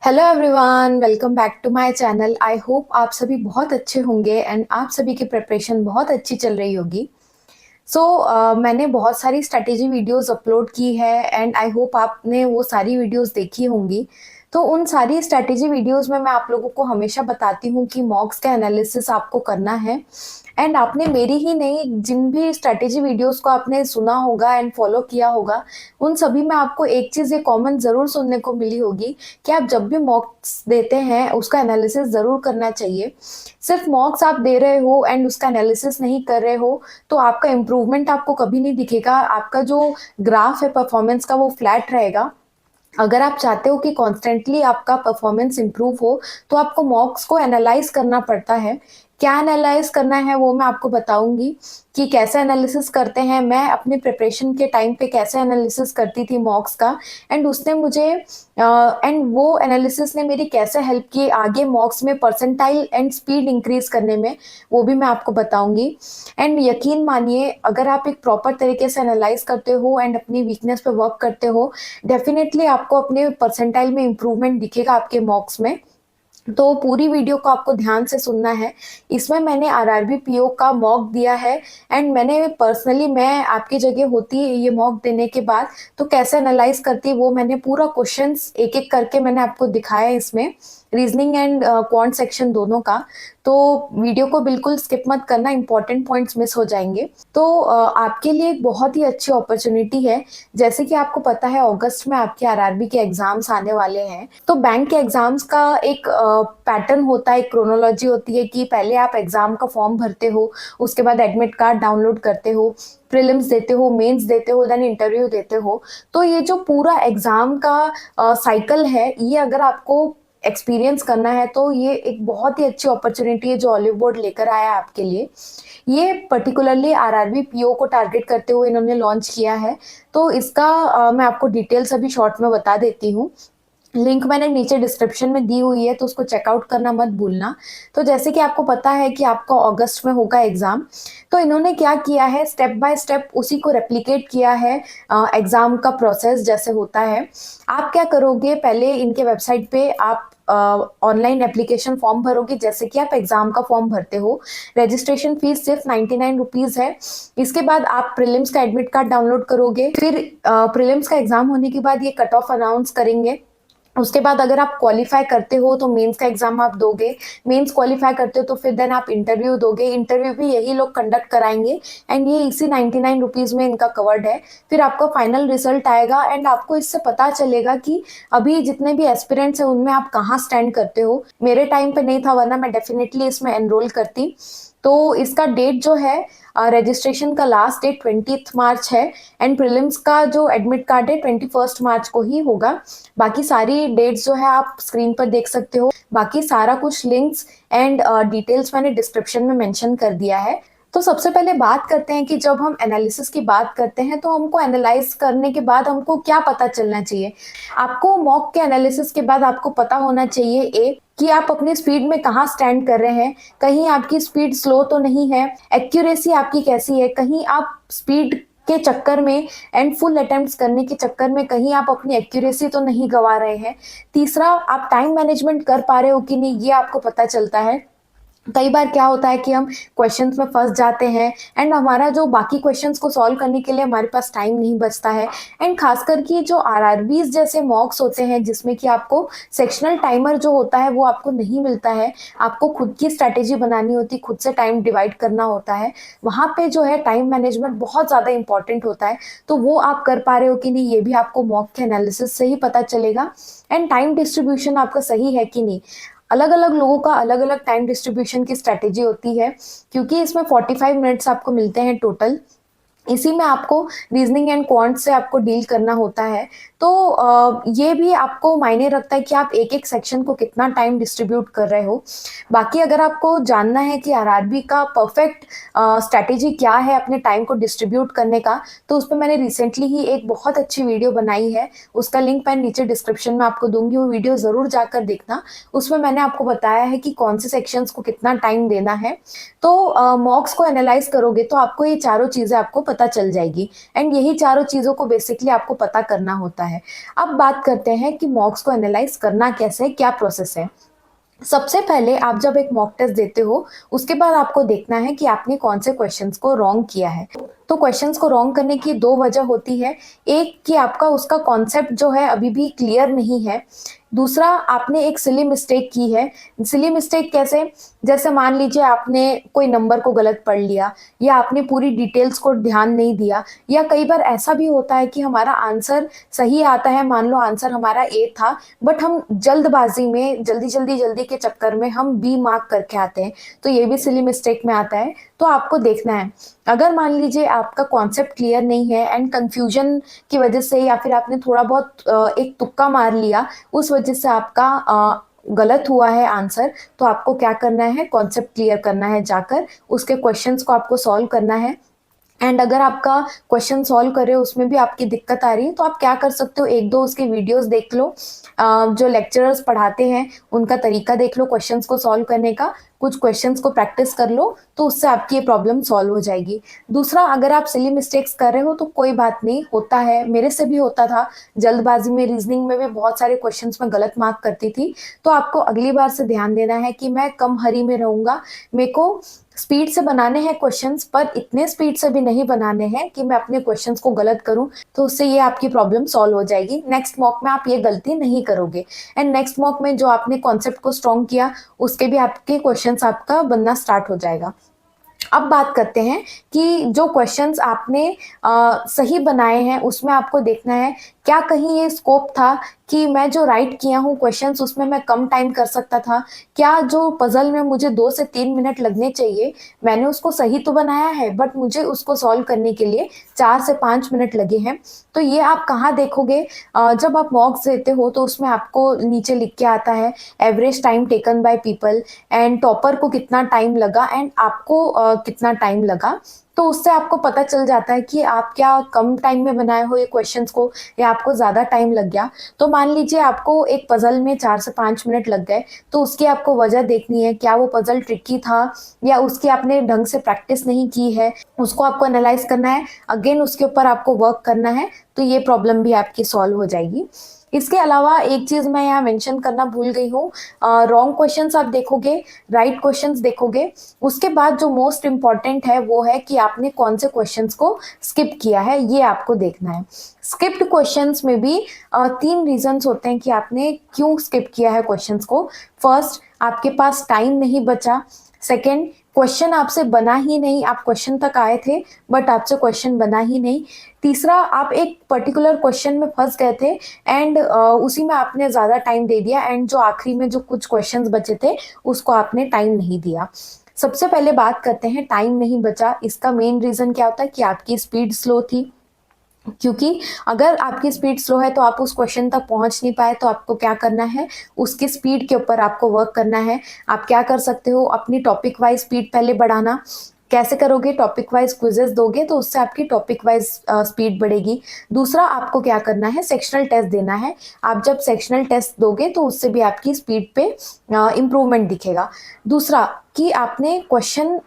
Hello everyone, welcome back to my channel. I hope आप सभी बहुत अच्छे होंगे एंड आप सभी की प्रिपरेशन बहुत अच्छी चल रही होगी। मैंने बहुत सारी स्ट्रैटेजी वीडियोस अपलोड की है एंड आई होप आपने वो सारी वीडियोस देखी होंगी। तो उन सारी स्ट्रैटेजी वीडियोस में मैं आप लोगों को हमेशा बताती हूँ कि मॉक्स का एनालिसिस आपको करना है। एंड आपने मेरी ही नहीं, जिन भी स्ट्रैटेजी वीडियोस को आपने सुना होगा एंड फॉलो किया होगा, उन सभी में आपको एक चीज़ ये कॉमन ज़रूर सुनने को मिली होगी कि आप जब भी मॉक्स देते हैं उसका एनालिसिस ज़रूर करना चाहिए। सिर्फ मॉक्स आप दे रहे हो एंड उसका एनालिसिस नहीं कर रहे हो तो आपका इम्प्रूवमेंट आपको कभी नहीं दिखेगा। आपका जो ग्राफ है परफॉर्मेंस का वो फ्लैट रहेगा। अगर आप चाहते हो कि कॉन्स्टेंटली आपका परफॉर्मेंस इंप्रूव हो तो आपको मॉक्स को एनालाइज करना पड़ता है। क्या एनालाइज करना है वो मैं आपको बताऊंगी कि कैसे एनालिसिस करते हैं। मैं अपने प्रिपरेशन के टाइम पे कैसे एनालिसिस करती थी मॉक्स का एंड उसने मुझे एंड वो एनालिसिस ने मेरी कैसे हेल्प की आगे मॉक्स में परसेंटाइल एंड स्पीड इंक्रीज करने में, वो भी मैं आपको बताऊंगी। एंड यकीन मानिए, अगर आप एक प्रॉपर तरीके से एनालाइज करते हो एंड अपनी वीकनेस पे वर्क करते हो, डेफिनेटली आपको अपने परसेंटाइल में इम्प्रूवमेंट दिखेगा आपके मॉक्स में। तो पूरी वीडियो को आपको ध्यान से सुनना है। इसमें मैंने आरआरबी पीओ का मॉक दिया है एंड मैंने पर्सनली, मैं आपकी जगह होती ये मॉक देने के बाद तो कैसे एनालाइज करती वो मैंने पूरा क्वेश्चंस एक एक करके मैंने आपको दिखाया है इसमें, रीजनिंग एंड क्वांट सेक्शन दोनों का। तो वीडियो को बिल्कुल स्किप मत करना, इंपॉर्टेंट पॉइंट्स मिस हो जाएंगे। तो आपके लिए एक बहुत ही अच्छी अपॉर्चुनिटी है। जैसे कि आपको पता है अगस्त में आपके आरआरबी के एग्जाम्स आने वाले हैं। तो बैंक के एग्जाम्स का एक पैटर्न होता है, एक क्रोनोलॉजी होती है कि पहले आप एग्जाम का फॉर्म भरते हो, उसके बाद एडमिट कार्ड डाउनलोड करते हो, प्रीलिम्स देते हो, मेंस देते हो, देन इंटरव्यू देते हो। तो ये जो पूरा एग्जाम का साइकिल है, ये अगर आपको एक्सपीरियंस करना है तो ये एक बहुत ही अच्छी अपॉर्चुनिटी है जो ऑलिव बोर्ड लेकर आया है आपके लिए। ये पर्टिकुलरली आरआरबी पीओ को टारगेट करते हुए इन्होंने लॉन्च किया है। तो इसका मैं आपको डिटेल्स अभी शॉर्ट में बता देती हूँ। लिंक मैंने नीचे डिस्क्रिप्शन में दी हुई है तो उसको चेकआउट करना मत भूलना। तो जैसे कि आपको पता है कि आपका अगस्त में होगा एग्जाम, तो इन्होंने क्या किया है, स्टेप बाय स्टेप उसी को रेप्लिकेट किया है। एग्जाम का प्रोसेस जैसे होता है, आप क्या करोगे, पहले इनके वेबसाइट पे आप ऑनलाइन एप्लीकेशन फॉर्म भरोगे जैसे कि आप एग्जाम का फॉर्म भरते हो। रजिस्ट्रेशन फीस सिर्फ 99 रुपीज है। इसके बाद आप प्रीलिम्स का एडमिट कार्ड डाउनलोड करोगे, फिर प्रीलिम्स का एग्जाम होने के बाद ये कट ऑफ अनाउंस करेंगे। उसके बाद अगर आप क्वालिफाई करते हो तो मेंस का एग्जाम आप दोगे, मेंस क्वालिफाई करते हो तो फिर देन आप इंटरव्यू दोगे, इंटरव्यू भी यही लोग कंडक्ट कराएंगे एंड ये इसी 99 रुपीज में इनका कवर्ड है। फिर आपका फाइनल रिजल्ट आएगा एंड आपको इससे पता चलेगा कि अभी जितने भी एस्पिरेंट्स हैं उनमें आप कहाँ स्टैंड करते हो। मेरे टाइम पे नहीं था, वरना मैं डेफिनेटली इसमें एनरोल करती। तो इसका डेट जो है, रजिस्ट्रेशन का लास्ट डेट 20 मार्च है एंड प्रीलिम्स का जो एडमिट कार्ड है 21 मार्च को ही होगा। बाकी सारी डेट्स जो है आप स्क्रीन पर देख सकते हो। बाकी सारा कुछ लिंक्स एंड डिटेल्स मैंने डिस्क्रिप्शन में मेंशन कर दिया है। तो सबसे पहले बात करते हैं कि जब हम एनालिसिस की बात करते हैं तो हमको एनालाइज करने के बाद हमको क्या पता चलना चाहिए। आपको मॉक के एनालिसिस के बाद आपको पता होना चाहिए कि आप अपनी स्पीड में कहाँ स्टैंड कर रहे हैं, कहीं आपकी स्पीड स्लो तो नहीं है, एक्यूरेसी आपकी कैसी है, कहीं आप स्पीड के चक्कर में एंड फुल अटेम्प्ट्स करने के चक्कर में कहीं आप अपनी एक्यूरेसी तो नहीं गवा रहे हैं। तीसरा, आप टाइम मैनेजमेंट कर पा रहे हो कि नहीं, ये आपको पता चलता है। कई बार क्या होता है कि हम क्वेश्चंस में फंस जाते हैं एंड हमारा जो बाकी क्वेश्चंस को सॉल्व करने के लिए हमारे पास टाइम नहीं बचता है। एंड खासकर कि जो आरआरबीज जैसे मॉक्स होते हैं जिसमें कि आपको सेक्शनल टाइमर जो होता है वो आपको नहीं मिलता है, आपको खुद की स्ट्रैटेजी बनानी होती, खुद से टाइम डिवाइड करना होता है, वहाँ पे जो है टाइम मैनेजमेंट बहुत ज़्यादा इंपॉर्टेंट होता है। तो वो आप कर पा रहे हो कि नहीं, ये भी आपको मॉक के एनालिसिस से ही पता चलेगा। एंड टाइम डिस्ट्रीब्यूशन आपका सही है कि नहीं। अलग अलग लोगों का अलग अलग टाइम डिस्ट्रीब्यूशन की स्ट्रैटेजी होती है, क्योंकि इसमें 45 मिनट्स आपको मिलते हैं टोटल। इसी में आपको रीजनिंग एंड क्वांट से आपको डील करना होता है। तो ये भी आपको मायने रखता है कि आप एक एक सेक्शन को कितना टाइम डिस्ट्रीब्यूट कर रहे हो। बाकी अगर आपको जानना है कि आरआरबी का परफेक्ट स्ट्रैटेजी क्या है अपने टाइम को डिस्ट्रीब्यूट करने का, तो उस पर मैंने रिसेंटली ही एक बहुत अच्छी वीडियो बनाई है, उसका लिंक मैं नीचे डिस्क्रिप्शन में आपको दूंगी, वो वीडियो ज़रूर जाकर देखना। उसमें मैंने आपको बताया है कि कौन से सेक्शंस को कितना टाइम देना है। तो मॉक्स को एनालाइज करोगे तो आपको ये चारों चीज़ें आपको पता चल जाएगी। एंड यही चारों चीज़ों को बेसिकली आपको पता करना होता है। अब बात करते हैं कि मॉक्स को एनालाइज करना कैसे है, क्या प्रोसेस है। सबसे पहले आप जब एक मॉक टेस्ट देते हो, उसके बाद आपको देखना है कि आपने कौन से क्वेश्चंस को रॉन्ग किया है। तो क्वेश्चंस को रॉन्ग करने की दो वजह होती है। एक कि आपका उसका कॉन्सेप्ट जो है अभी भी क्लियर नहीं है। दूसरा, आपने एक सिली मिस्टेक की है। सिली मिस्टेक कैसे? जैसे मान लीजिए आपने कोई नंबर को गलत पढ़ लिया, या आपने पूरी डिटेल्स को ध्यान नहीं दिया, या कई बार ऐसा भी होता है कि हमारा आंसर सही आता है, मान लो आंसर हमारा ए था, बट हम जल्दबाजी में जल्दी के चक्कर में हम बी मार्क करके आते हैं, तो ये भी सिली मिस्टेक में आता है। तो आपको देखना है, अगर मान लीजिए आपका कॉन्सेप्ट क्लियर नहीं है एंड कंफ्यूजन की वजह से, या फिर आपने थोड़ा बहुत एक तुक्का मार लिया, उस वजह से आपका गलत हुआ है आंसर, तो आपको क्या करना है, कॉन्सेप्ट क्लियर करना है, जाकर उसके क्वेश्चंस को आपको सॉल्व करना है। एंड अगर आपका क्वेश्चन सॉल्व कर रहे हो उसमें भी आपकी दिक्कत आ रही है, तो आप क्या कर सकते हो, एक दो उसके वीडियोस देख लो, जो लेक्चरर्स पढ़ाते हैं उनका तरीका देख लो क्वेश्चंस को सॉल्व करने का, कुछ क्वेश्चंस को प्रैक्टिस कर लो, तो उससे आपकी ये प्रॉब्लम सॉल्व हो जाएगी। दूसरा, अगर आप सिली मिस्टेक्स कर रहे हो तो कोई बात नहीं, होता है, मेरे से भी होता था, जल्दबाजी में रीजनिंग में भी बहुत सारे क्वेश्चंस में गलत मार्क करती थी। तो आपको अगली बार से ध्यान देना है कि मैं कम हरी में रहूंगा, मेरे को स्पीड से बनाने हैं क्वेश्चंस, पर इतने स्पीड से भी नहीं बनाने हैं कि मैं अपने क्वेश्चंस को गलत करूं, तो उससे ये आपकी प्रॉब्लम सॉल्व हो जाएगी। नेक्स्ट मॉक में आप ये गलती नहीं करोगे। एंड नेक्स्ट मॉक में जो आपने कॉन्सेप्ट को स्ट्रॉन्ग किया, उसके भी आपके क्वेश्चंस आपका बनना स्टार्ट हो जाएगा। अब बात करते हैं कि जो क्वेश्चंस आपने सही बनाए हैं, उसमें आपको देखना है क्या कहीं ये स्कोप था कि मैं जो राइट किया हूँ क्वेश्चंस, उसमें मैं कम टाइम कर सकता था। क्या जो पजल में मुझे 2 से 3 मिनट लगने चाहिए, मैंने उसको सही तो बनाया है, बट मुझे उसको सॉल्व करने के लिए 4 से 5 मिनट लगे हैं। तो ये आप कहाँ देखोगे, जब आप मॉक्स देते हो तो उसमें आपको नीचे लिख के आता है average time taken by people, and topper को कितना टाइम लगा एंड आपको कितना टाइम लगा। तो उससे आपको पता चल जाता है कि आप क्या कम टाइम में बनाए हो ये क्वेश्चंस को, या आपको ज़्यादा टाइम लग गया। तो मान लीजिए आपको एक पजल में 4 से 5 मिनट लग गए, तो उसकी आपको वजह देखनी है, क्या वो पजल ट्रिकी था, या उसकी आपने ढंग से प्रैक्टिस नहीं की है, उसको आपको एनालाइज करना है, अगेन उसके ऊपर आपको वर्क करना है, तो ये प्रॉब्लम भी आपकी सॉल्व हो जाएगी। इसके अलावा एक चीज़ मैं यहाँ मेंशन करना भूल गई हूँ, रॉन्ग क्वेश्चंस आप देखोगे, राइट क्वेश्चंस देखोगे, उसके बाद जो मोस्ट इम्पॉर्टेंट है वो है कि आपने कौन से क्वेश्चंस को स्किप किया है, ये आपको देखना है। स्किप्ड क्वेश्चंस में भी 3 रीजंस होते हैं कि आपने क्यों स्किप किया है क्वेश्चंस को। फर्स्ट, आपके पास टाइम नहीं बचा। सेकेंड, क्वेश्चन आपसे बना ही नहीं, आप क्वेश्चन तक आए थे बट आपसे क्वेश्चन बना ही नहीं। तीसरा, आप एक पर्टिकुलर क्वेश्चन में फंस गए थे एंड उसी में आपने ज़्यादा टाइम दे दिया, एंड जो आखिरी में जो कुछ क्वेश्चंस बचे थे उसको आपने टाइम नहीं दिया। सबसे पहले बात करते हैं टाइम नहीं बचा, इसका मेन रीज़न क्या होता है कि आपकी स्पीड स्लो थी। क्योंकि अगर आपकी स्पीड स्लो है तो आप उस क्वेश्चन तक पहुंच नहीं पाए, तो आपको क्या करना है, उसकी स्पीड के ऊपर आपको वर्क करना है। आप क्या कर सकते हो, अपनी टॉपिक वाइज स्पीड पहले बढ़ाना। कैसे करोगे, टॉपिक वाइज क्विजेस दोगे तो उससे आपकी टॉपिक वाइज स्पीड बढ़ेगी। दूसरा, आपको क्या करना है, सेक्शनल टेस्ट देना है। आप जब सेक्शनल टेस्ट दोगे तो उससे भी आपकी स्पीड पे इम्प्रूवमेंट दिखेगा। दूसरा कि आपने क्वेश्चन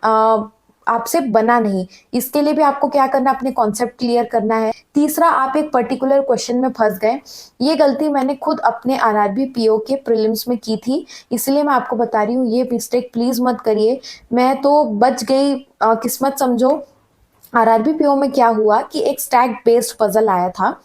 आपसे बना नहीं, इसके लिए भी आपको क्या करना है, अपने कॉन्सेप्ट क्लियर करना है। तीसरा, आप एक पर्टिकुलर क्वेश्चन में फंस गए। ये गलती मैंने खुद अपने आरआरबी पीओ के प्रीलिम्स में की थी, इसलिए मैं आपको बता रही हूँ, ये मिस्टेक प्लीज मत करिए। मैं तो बच गई, किस्मत समझो। आरआरबी पीओ में क्या हुआ कि एक स्टैक बेस्ड पजल आया था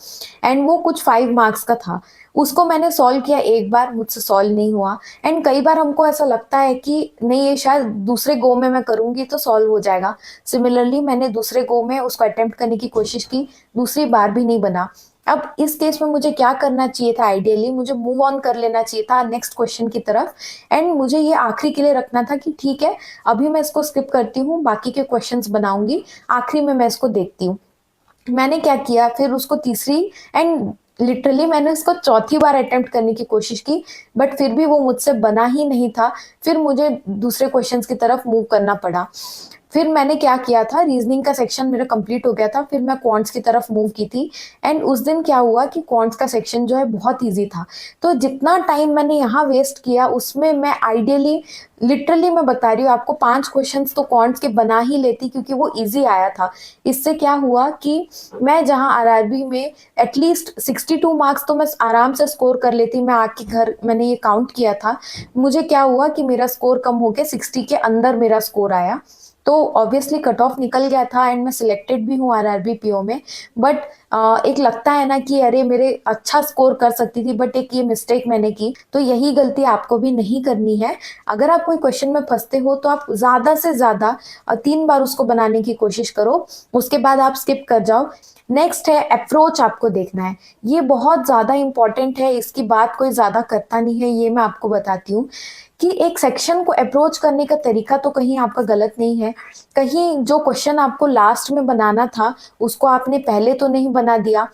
एंड वो कुछ 5 मार्क्स का था। उसको मैंने सॉल्व किया एक बार, मुझसे सॉल्व नहीं हुआ। एंड कई बार हमको ऐसा लगता है कि नहीं, ये शायद दूसरे गो में मैं करूंगी तो सॉल्व हो जाएगा। सिमिलरली मैंने दूसरे गो में उसको अटेम्प्ट करने की कोशिश की, दूसरी बार भी नहीं बना। अब इस केस में मुझे क्या करना चाहिए था, आइडियली मुझे मूव ऑन कर लेना चाहिए था नेक्स्ट क्वेश्चन की तरफ, एंड मुझे ये आखिरी के लिए रखना था कि ठीक है अभी मैं इसको स्किप करती हूँ, बाकी के क्वेश्चंस बनाऊंगी, आखिरी में मैं इसको देखती हूँ। मैंने क्या किया, फिर उसको तीसरी एंड लिटरली मैंने इसको चौथी बार अटेम्प्ट करने की कोशिश की, बट फिर भी वो मुझसे बना ही नहीं था। फिर मुझे दूसरे क्वेश्चंस की तरफ मूव करना पड़ा। फिर मैंने क्या किया था, रीजनिंग का सेक्शन मेरा कंप्लीट हो गया था, फिर मैं क्वांट्स की तरफ मूव की थी। एंड उस दिन क्या हुआ कि क्वांट्स का सेक्शन जो है बहुत इजी था। तो जितना टाइम मैंने यहाँ वेस्ट किया उसमें मैं आइडियली, लिटरली मैं बता रही हूँ आपको, 5 क्वेश्चंस तो क्वांट्स के बना ही लेती क्योंकि वो इजी आया था। इससे क्या हुआ कि मैं जहाँ आरआरबी में एटलीस्ट 62 मार्क्स तो मैं आराम से स्कोर कर लेती। मैं आके घर मैंने ये काउंट किया था, मुझे क्या हुआ कि मेरा स्कोर कम होके 60 के अंदर मेरा स्कोर आया। तो ऑब्वियसली कट ऑफ निकल गया था एंड मैं सिलेक्टेड भी हूँ आरआरबी पीओ में। बट एक लगता है ना कि अरे मेरे अच्छा स्कोर कर सकती थी, बट एक ये मिस्टेक मैंने की। तो यही गलती आपको भी नहीं करनी है। अगर आप कोई क्वेश्चन में फंसते हो तो आप ज्यादा से ज्यादा 3 बार उसको बनाने की कोशिश करो, उसके बाद आप स्किप कर जाओ। नेक्स्ट है अप्रोच, आपको देखना है। ये बहुत ज्यादा इंपॉर्टेंट है, इसकी बात कोई ज्यादा करता नहीं है, ये मैं आपको बताती हूँ कि एक सेक्शन को अप्रोच करने का तरीका तो कहीं आपका गलत नहीं है। कहीं जो क्वेश्चन आपको लास्ट में बनाना था उसको आपने पहले तो नहीं बना दिया।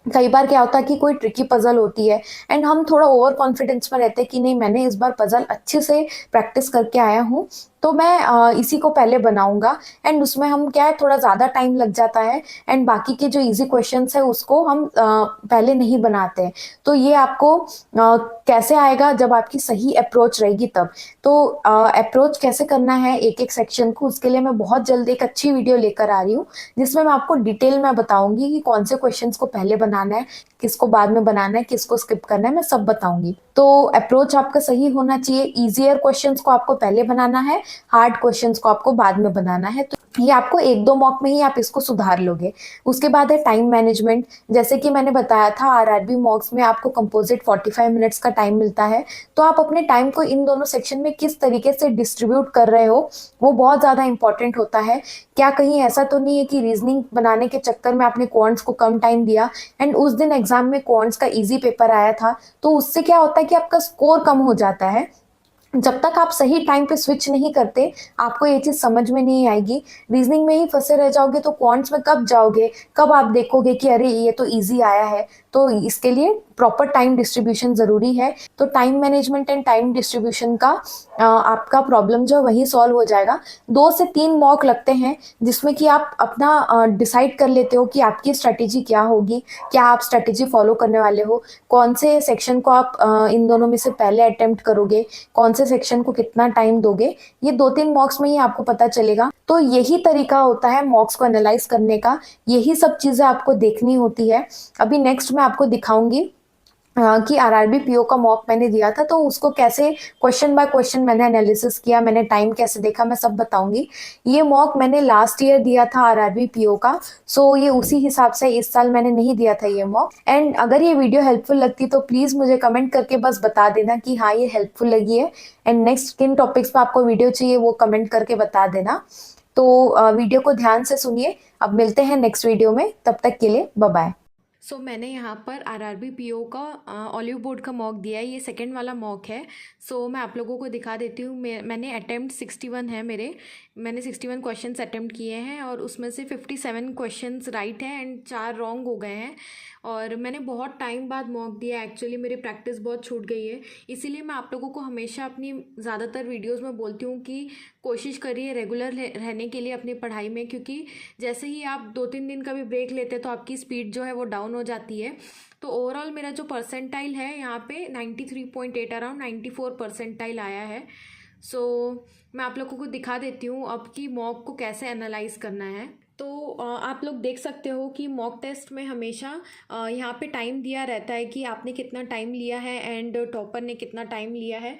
कई बार क्या होता है कि कोई ट्रिकी पजल होती है एंड हम थोड़ा ओवर कॉन्फिडेंस में रहते हैं कि नहीं, मैंने इस बार पजल अच्छे से प्रैक्टिस करके आया हूँ, तो मैं इसी को पहले बनाऊंगा। एंड उसमें हम क्या है, थोड़ा ज़्यादा टाइम लग जाता है एंड बाकी के जो इजी क्वेश्चंस है उसको हम पहले नहीं बनाते हैं। तो ये आपको कैसे आएगा, जब आपकी सही अप्रोच रहेगी तब। तो अप्रोच कैसे करना है एक एक सेक्शन को, उसके लिए मैं बहुत जल्द एक अच्छी वीडियो लेकर आ रही हूँ जिसमें मैं आपको डिटेल में बताऊंगी कि कौन से क्वेश्चंस को पहले बनाना है, किसको बाद में बनाना है, किसको स्किप करना है, मैं सब बताऊंगी। तो अप्रोच आपका सही होना चाहिए। इजियर क्वेश्चंस को आपको पहले बनाना है, हार्ड क्वेश्चंस को आपको बाद में बनाना है। तो ये आपको 1-2 मॉक में ही आप इसको सुधार लोगे। उसके बाद है टाइम मैनेजमेंट। जैसे कि मैंने बताया था आरआरबी मॉक्स में आपको कंपोजिट 45 मिनट्स का टाइम मिलता है। तो आप अपने टाइम को इन दोनों सेक्शन में किस तरीके से डिस्ट्रीब्यूट कर रहे हो वो बहुत ज्यादा इंपॉर्टेंट होता है। क्या कहीं ऐसा तो नहीं है कि रीजनिंग बनाने के चक्कर में आपने क्वांट्स को कम टाइम दिया एंड उस दिन एग्जाम में क्वांट्स का इजी पेपर आया था, तो उससे क्या होता है कि आपका स्कोर कम हो जाता है। जब तक आप सही टाइम पे स्विच नहीं करते आपको ये चीज समझ में नहीं आएगी। रीजनिंग में ही फंसे रह जाओगे तो क्वांट्स में कब जाओगे, कब आप देखोगे कि अरे ये तो इजी आया है। तो इसके लिए प्रॉपर टाइम डिस्ट्रीब्यूशन जरूरी है। तो time management and time distribution का आपका प्रॉब्लम जो है वही सॉल्व हो जाएगा। 2 से 3 मॉक लगते हैं जिसमें कि आप अपना डिसाइड कर लेते हो कि आपकी स्ट्रेटेजी क्या होगी, क्या आप स्ट्रेटेजी फॉलो करने वाले हो, कौन से सेक्शन को आप इन दोनों में से पहले अटेम्प्ट करोगे, कौन से सेक्शन को कितना टाइम दोगे। ये 2-3 मॉक्स में ही आपको पता चलेगा। तो यही तरीका होता है मॉक्स को एनालाइज करने का, यही सब चीजें आपको देखनी होती है। अभी नेक्स्ट मैं आपको दिखाऊंगी कि आरआरबी पीओ का मॉक मैंने दिया था तो उसको कैसे क्वेश्चन बाय क्वेश्चन मैंने एनालिसिस किया, मैंने टाइम कैसे देखा, मैं सब बताऊंगी। ये मॉक मैंने लास्ट ईयर दिया था आरआरबी पीओ का। सो ये उसी हिसाब से इस साल मैंने नहीं दिया था ये मॉक। एंड अगर ये वीडियो हेल्पफुल लगती तो प्लीज मुझे कमेंट करके बस बता देना कि हाँ ये हेल्पफुल लगी है। एंड नेक्स्ट किन टॉपिक्स पे आपको वीडियो चाहिए वो कमेंट करके बता देना। तो वीडियो को ध्यान से सुनिए। अब मिलते हैं नेक्स्ट वीडियो में, तब तक के लिए बाय बाय। मैंने यहाँ पर आरआरबी पीओ का ऑलिव बोर्ड का मॉक दिया है, ये सेकंड वाला मॉक है। मैं आप लोगों को दिखा देती हूँ। मैंने अटेम्प्ट 61 है मेरे, मैंने 61 क्वेश्चंस अटेम्प्ट किए हैं और उसमें से 57 क्वेश्चंस राइट हैं एंड 4 रॉन्ग हो गए हैं। और मैंने बहुत टाइम बाद मॉक दिया, एक्चुअली मेरी प्रैक्टिस बहुत छूट गई है। इसीलिए मैं आप लोगों को हमेशा अपनी ज़्यादातर वीडियोज़ में बोलती हूँ कि कोशिश करिए रेगुलर रहने के लिए अपनी पढ़ाई में, क्योंकि जैसे ही आप 2-3 दिन का भी ब्रेक लेते हैं तो आपकी स्पीड जो है वो डाउन हो जाती है। तो ओवरऑल मेरा जो परसेंटाइल है यहाँ पे 93.8 अराउंड 94 परसेंटाइल आया है। मैं आप लोगों को दिखा देती हूँ अब कि मॉक को कैसे एनालाइज करना है। तो आप लोग देख सकते हो कि मॉक टेस्ट में हमेशा यहाँ पे टाइम दिया रहता है कि आपने कितना टाइम लिया है एंड टॉपर ने कितना टाइम लिया है।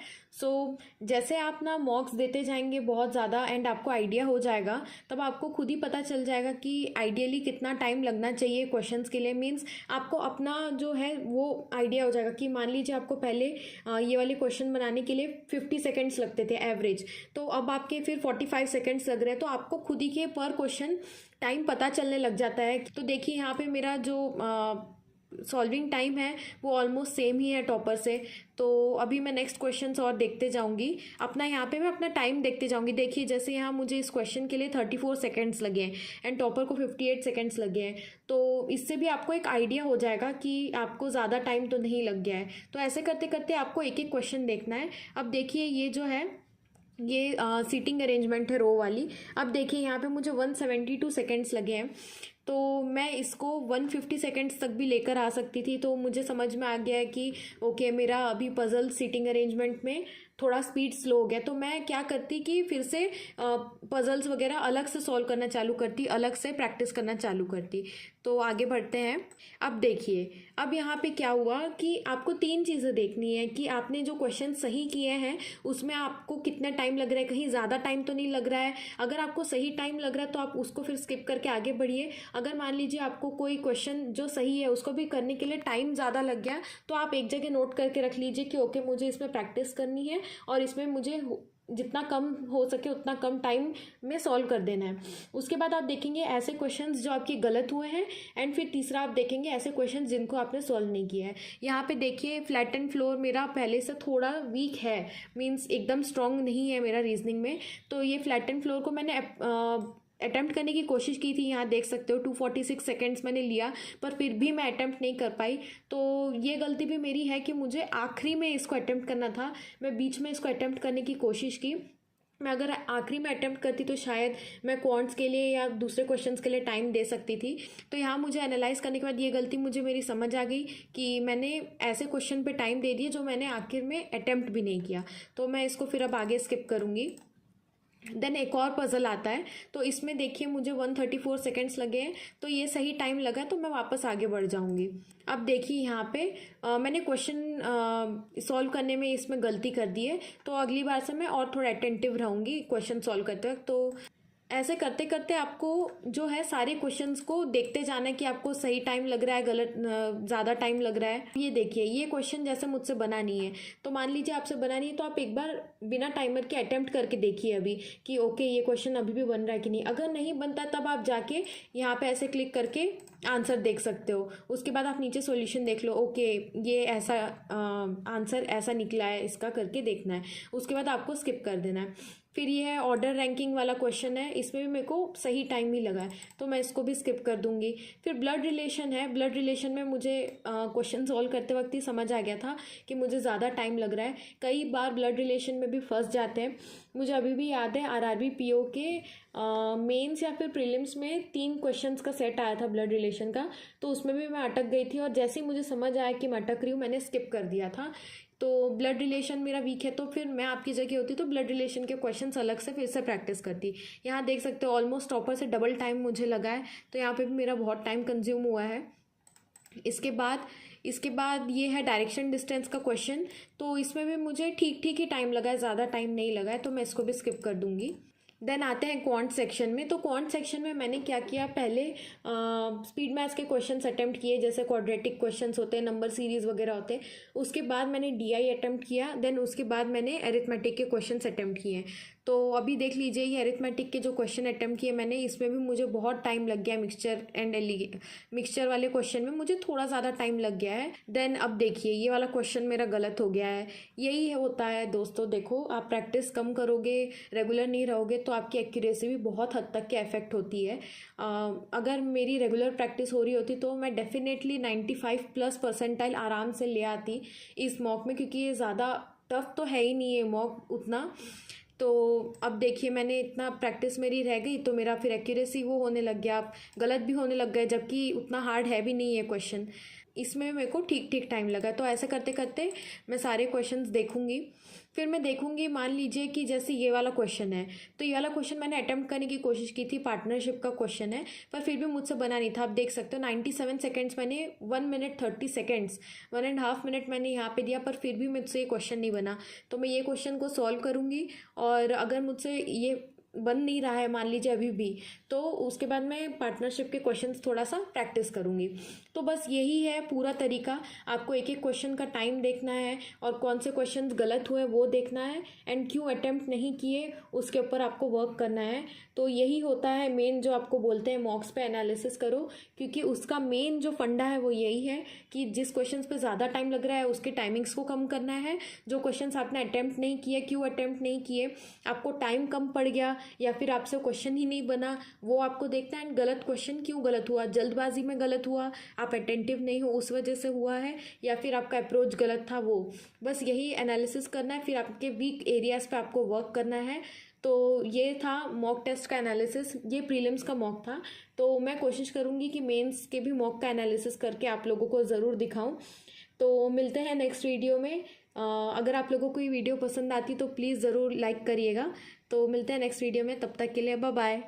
जैसे आप ना मॉक्स देते जाएंगे बहुत ज़्यादा एंड आपको आइडिया हो जाएगा, तब आपको खुद ही पता चल जाएगा कि आइडियली कितना टाइम लगना चाहिए क्वेश्चंस के लिए। मीन्स आपको अपना जो है वो आइडिया हो जाएगा कि मान लीजिए आपको पहले ये वाले क्वेश्चन बनाने के लिए 50 सेकेंड्स लगते थे एवरेज, तो अब आपके फिर 45 सेकेंड्स लग रहे हैं। तो आपको खुद ही के पर क्वेश्चन टाइम पता चलने लग जाता है। तो देखिए यहाँ पे मेरा जो सॉल्विंग टाइम है वो ऑलमोस्ट सेम ही है टॉपर से। तो अभी मैं नेक्स्ट क्वेश्चंस और देखते जाऊंगी अपना, यहाँ पे मैं अपना टाइम देखते जाऊंगी। देखिए जैसे यहाँ मुझे इस क्वेश्चन के लिए 34 सेकेंड्स लगे हैं एंड टॉपर को 58 सेकेंड्स लगे हैं। तो इससे भी आपको एक आइडिया हो जाएगा कि आपको ज़्यादा टाइम तो नहीं लग गया है। तो ऐसे करते करते आपको एक एक क्वेश्चन देखना है। अब देखिए ये जो है ये सीटिंग अरेंजमेंट है रो वाली। अब देखिए यहाँ पे मुझे 172 सेकेंड्स लगे हैं, तो मैं इसको 150 सेकेंड्स तक भी लेकर आ सकती थी। तो मुझे समझ में आ गया है कि ओके, मेरा अभी पजल सीटिंग अरेंजमेंट में थोड़ा स्पीड स्लो हो गया। तो मैं क्या करती कि फिर से पजल्स वगैरह अलग से सॉल्व करना चालू करती, अलग से प्रैक्टिस करना चालू करती। तो आगे बढ़ते हैं। अब देखिए, अब यहाँ पे क्या हुआ कि आपको 3 चीज़ें देखनी है कि आपने जो क्वेश्चन सही किए हैं उसमें आपको कितना टाइम लग रहा है, कहीं ज़्यादा टाइम तो नहीं लग रहा है। अगर आपको सही टाइम लग रहा है तो आप उसको फिर स्किप करके आगे बढ़िए। अगर मान लीजिए आपको कोई क्वेश्चन जो सही है उसको भी करने के लिए टाइम ज़्यादा लग गया, तो आप एक जगह नोट करके रख लीजिए कि ओके, मुझे इसमें प्रैक्टिस करनी है और इसमें मुझे जितना कम हो सके उतना कम टाइम में सॉल्व कर देना है। उसके बाद आप देखेंगे ऐसे क्वेश्चंस जो आपके गलत हुए हैं, एंड फिर तीसरा आप देखेंगे ऐसे क्वेश्चंस जिनको आपने सॉल्व नहीं किया है। यहाँ पे देखिए, फ्लैट एंड फ्लोर मेरा पहले से थोड़ा वीक है, मीन्स एकदम स्ट्रांग नहीं है मेरा रीजनिंग में। तो ये फ्लैट एंड फ्लोर को मैंने अटेम्प्ट करने की कोशिश की थी। यहाँ देख सकते हो 246 सेकेंड्स मैंने लिया, पर फिर भी मैं अटेम्प्ट नहीं कर पाई। तो ये गलती भी मेरी है कि मुझे आखिरी में इसको अटेम्प्ट करना था, मैं बीच में इसको अटेम्प्ट करने की कोशिश की। मैं अगर आखिरी में अटेम्प्ट करती तो शायद मैं क्वांट्स के लिए या दूसरे क्वेश्चंस के लिए टाइम दे सकती थी। तो यहाँ मुझे एनालाइज करने के बाद ये गलती मुझे मेरी समझ आ गई कि मैंने ऐसे क्वेश्चन पे टाइम दे दिए जो मैंने आखिर में अटेम्प्ट भी नहीं किया। तो मैं इसको फिर अब आगे स्किप करूँगी। देन एक और पजल आता है, तो इसमें देखिए मुझे 134 सेकेंड्स लगे हैं, तो ये सही टाइम लगा, तो मैं वापस आगे बढ़ जाऊंगी। अब देखिए यहाँ पे मैंने क्वेश्चन सॉल्व करने में इसमें गलती कर दी है, तो अगली बार से मैं और थोड़ा अटेंटिव रहूंगी क्वेश्चन सॉल्व करते वक्त। तो ऐसे करते करते आपको जो है सारे क्वेश्चंस को देखते जाना है कि आपको सही टाइम लग रहा है, गलत ज़्यादा टाइम लग रहा है। ये देखिए, ये क्वेश्चन जैसे मुझसे बना नहीं है, तो मान लीजिए आपसे बना नहीं है, तो आप एक बार बिना टाइमर के अटेम्प्ट करके देखिए अभी कि ओके, ये क्वेश्चन अभी भी बन रहा है कि नहीं। अगर नहीं बनता तब आप जाके यहाँ पे ऐसे क्लिक करके आंसर देख सकते हो। उसके बाद आप नीचे सॉल्यूशन देख लो, ओके ये ऐसा आंसर ऐसा निकला है, इसका करके देखना है। उसके बाद आपको स्किप कर देना है। फिर ये है ऑर्डर रैंकिंग वाला क्वेश्चन है, इसमें भी मेरे को सही टाइम ही लगा है, तो मैं इसको भी स्किप कर दूंगी। फिर ब्लड रिलेशन है, ब्लड रिलेशन में मुझे क्वेश्चन सॉल्व करते वक्त ही समझ आ गया था कि मुझे ज़्यादा टाइम लग रहा है। कई बार ब्लड रिलेशन में भी फंस जाते हैं। मुझे अभी भी याद है आरआरबी पीओ के मेंस या फिर प्रीलिम्स में 3 क्वेश्चंस का सेट आया था ब्लड रिलेशन का, तो उसमें भी मैं अटक गई थी, और जैसे ही मुझे समझ आया कि मैं अटक रही हूँ मैंने स्किप कर दिया था। तो ब्लड रिलेशन मेरा वीक है, तो फिर मैं आपकी जगह होती तो ब्लड रिलेशन के क्वेश्चंस अलग से फिर से प्रैक्टिस करती। यहाँ देख सकते हो ऑलमोस्ट टॉपर से डबल टाइम मुझे लगा है, तो यहाँ पे भी मेरा बहुत टाइम कंज्यूम हुआ है। इसके बाद ये है डायरेक्शन डिस्टेंस का क्वेश्चन, तो इसमें भी मुझे ठीक ठीक ही टाइम लगा है, ज़्यादा टाइम नहीं लगा है, तो मैं इसको भी स्किप कर दूंगी। देन आते हैं क्वांट सेक्शन में। तो क्वांट सेक्शन में मैंने क्या किया, पहले स्पीड मैथ्स के क्वेश्चंस अटेम्प्ट किए, जैसे क्वाड्रेटिक क्वेश्चंस होते हैं, नंबर सीरीज वगैरह होते हैं। उसके बाद मैंने डीआई अटेम्प्ट किया, देन उसके बाद मैंने अरिथमेटिक के क्वेश्चंस अटेम्प्ट किए। तो अभी देख लीजिए, ये अरिथमेटिक के जो क्वेश्चन अटेम्प्ट किए मैंने, इसमें भी मुझे बहुत टाइम लग गया। मिक्सचर वाले क्वेश्चन में मुझे थोड़ा ज़्यादा टाइम लग गया है। देन अब देखिए, ये वाला क्वेश्चन मेरा गलत हो गया है। यही होता है दोस्तों, देखो आप प्रैक्टिस कम करोगे, रेगुलर नहीं रहोगे, तो आपकी एक्यूरेसी भी बहुत हद तक के अफेक्ट होती है। अगर मेरी रेगुलर प्रैक्टिस हो रही होती तो मैं डेफिनेटली 95+ % आराम से ले आती इस मॉक में, क्योंकि ये ज़्यादा टफ तो है ही नहीं है मॉक उतना। तो अब देखिए, मैंने इतना प्रैक्टिस मेरी रह गई, तो मेरा फिर एक्यूरेसी वो होने लग गया, गलत भी होने लग गए, जबकि उतना हार्ड है भी नहीं है क्वेश्चन। इसमें मेरे को ठीक ठीक टाइम लगा। तो ऐसे करते करते मैं सारे क्वेश्चंस देखूंगी। फिर मैं देखूंगी, मान लीजिए कि जैसे ये वाला क्वेश्चन है, तो ये वाला क्वेश्चन मैंने अटेम्प्ट करने की कोशिश की थी, पार्टनरशिप का क्वेश्चन है, पर फिर भी मुझसे बना नहीं था। आप देख सकते हो 97 सेकेंड्स मैंने 1 मिनट 30 सेकेंड्स 1.5 मिनट मैंने यहाँ पे दिया, पर फिर भी मुझसे ये क्वेश्चन नहीं बना। तो मैं ये क्वेश्चन को सॉल्व करूँगी, और अगर मुझसे ये बन नहीं रहा है मान लीजिए अभी भी, तो उसके बाद मैं पार्टनरशिप के क्वेश्चंस थोड़ा सा प्रैक्टिस करूँगी। तो बस यही है पूरा तरीका। आपको एक एक क्वेश्चन का टाइम देखना है, और कौन से क्वेश्चंस गलत हुए वो देखना है, एंड क्यों अटेम्प्ट नहीं किए उसके ऊपर आपको वर्क करना है। तो यही होता है मेन, जो आपको बोलते हैं मॉक्स पे एनालिसिस करो, क्योंकि उसका मेन जो फंडा है वो यही है कि जिस क्वेश्चन पे ज़्यादा टाइम लग रहा है उसके टाइमिंग्स को कम करना है। जो क्वेश्चन आपने अटेम्प्ट नहीं किए, क्यों अटेम्प्ट नहीं किए, आपको टाइम कम पड़ गया, या फिर आपसे क्वेश्चन ही नहीं बना, वो आपको देखना है। एंड गलत क्वेश्चन क्यों गलत हुआ, जल्दबाजी में गलत हुआ, आप अटेंटिव नहीं हो उस वजह से हुआ है, या फिर आपका अप्रोच गलत था, वो बस यही एनालिसिस करना है। फिर आपके वीक एरियाज पे आपको वर्क करना है। तो ये था मॉक टेस्ट का एनालिसिस, ये प्रीलिम्स का मॉक था। तो मैं कोशिश करूँगी कि मेंस के भी मॉक का एनालिसिस करके आप लोगों को ज़रूर दिखाऊं। तो मिलते हैं नेक्स्ट वीडियो में। अगर आप लोगों को ये वीडियो पसंद आती तो प्लीज़ ज़रूर लाइक करिएगा। तो मिलते हैं नेक्स्ट वीडियो में, तब तक के लिए बाय बाय।